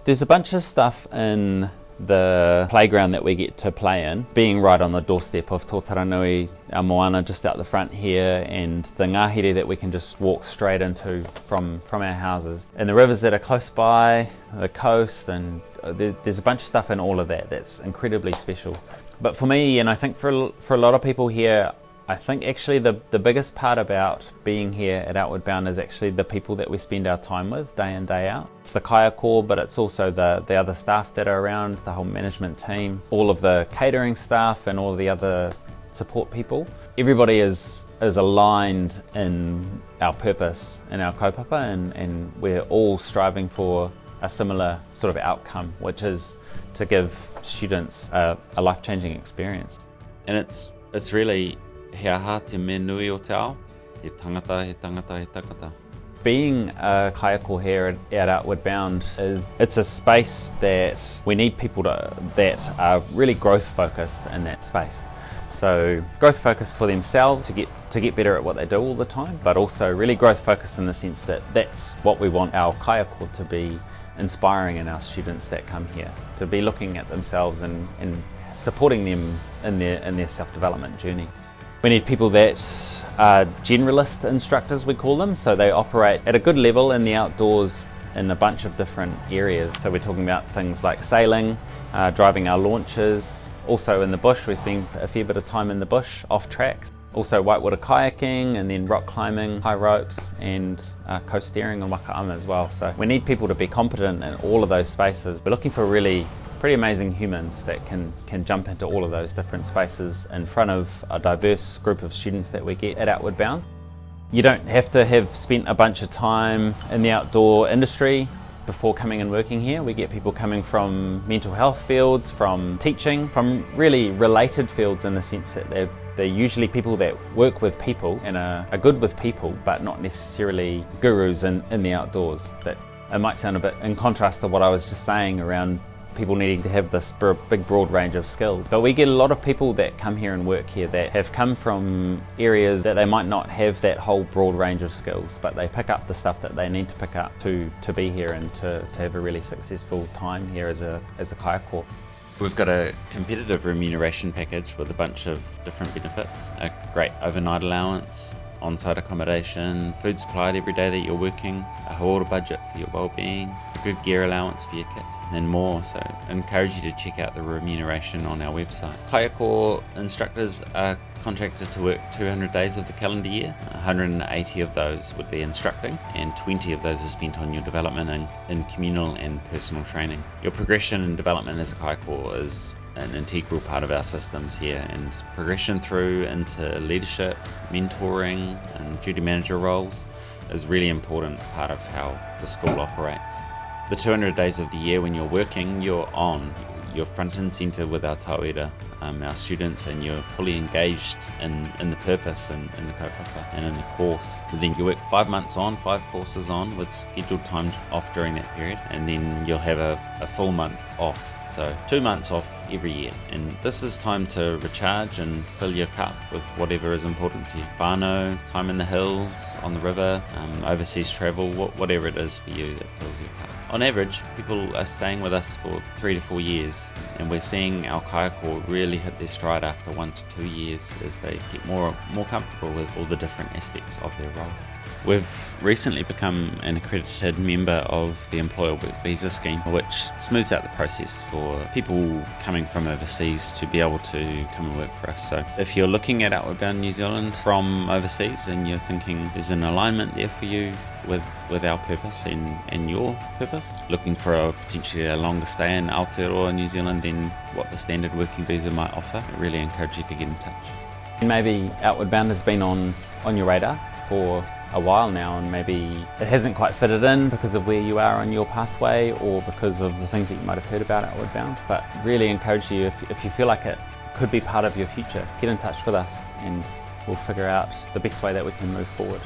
There's a bunch of stuff in the playground that we get to play in, being right on the doorstep of Tōtaranui, our moana just out the front here, and the ngahere that we can just walk straight into from our houses, and the rivers that are close by, the coast, and there's a bunch of stuff in all of that that's incredibly special. But for me, and I think for a lot of people here, I think actually the biggest part about being here at Outward Bound is actually the people that we spend our time with day in, day out. It's the Kaiako, but it's also the other staff that are around, the whole management team, all of the catering staff and all of the other support people. Everybody is aligned in our purpose and our kaupapa, and we're all striving for a similar sort of outcome, which is to give students a life-changing experience. And it's really he aha te me nui o te ao, he tangata, he tangata, he tangata. Being a kaiako here at Outward Bound it's a space that we need people that are really growth focused in that space. So growth focused for themselves to get better at what they do all the time, but also really growth focused in the sense that that's what we want our kaiako to be inspiring in our students that come here, to be looking at themselves and supporting them in their self-development journey. We need people that are generalist instructors, we call them, so they operate at a good level in the outdoors in a bunch of different areas. So we're talking about things like sailing, driving our launches, also in the bush. We spend a fair bit of time in the bush, off track. Also whitewater kayaking, and then rock climbing, high ropes, and coast steering and wakaama as well. So we need people to be competent in all of those spaces. We're looking for really pretty amazing humans that can jump into all of those different spaces in front of a diverse group of students that we get at Outward Bound. You don't have to have spent a bunch of time in the outdoor industry before coming and working here. We get people coming from mental health fields, from teaching, from really related fields in the sense that they're usually people that work with people and are good with people, but not necessarily gurus in the outdoors. That it might sound a bit in contrast to what I was just saying around people needing to have this big broad range of skills. But we get a lot of people that come here and work here that have come from areas that they might not have that whole broad range of skills, but they pick up the stuff that they need to pick up to be here and to have a really successful time here as a kaiako. We've got a competitive remuneration package with a bunch of different benefits, a great overnight allowance, on-site accommodation, food supplied every day that you're working, a haora budget for your well-being, a good gear allowance for your kit, and more. So I encourage you to check out the remuneration on our website. Kaiako instructors are contracted to work 200 days of the calendar year. 180 of those would be instructing, and 20 of those are spent on your development in communal and personal training. Your progression and development as a kaiako is an integral part of our systems here, and progression through into leadership, mentoring and duty manager roles is a really important part of how the school operates. The 200 days of the year when you're working, you're front and centre with our tauira, our students, and you're fully engaged in the purpose and in the kaupapa and in the course. And then you work 5 months on, 5 courses on, with scheduled time off during that period, and then you'll have a full month off. So 2 months off every year, and this is time to recharge and fill your cup with whatever is important to you. Whānau, time in the hills, on the river, overseas travel, whatever it is for you that fills your cup. On average, people are staying with us for 3 to 4 years, and we're seeing our kaiako really hit their stride after 1 to 2 years as they get more comfortable with all the different aspects of their role. We've recently become an accredited member of the Employer Work Visa Scheme, which smooths out the process for people coming from overseas to be able to come and work for us. So if you're looking at Outward Bound New Zealand from overseas and you're thinking there's an alignment there for you with our purpose and your purpose, looking for potentially a longer stay in Aotearoa New Zealand than what the standard working visa might offer, I really encourage you to get in touch. Maybe Outward Bound has been on your radar for a while now, and maybe it hasn't quite fitted in because of where you are on your pathway or because of the things that you might have heard about Outward Bound. But really encourage you, if you feel like it could be part of your future, get in touch with us and we'll figure out the best way that we can move forward.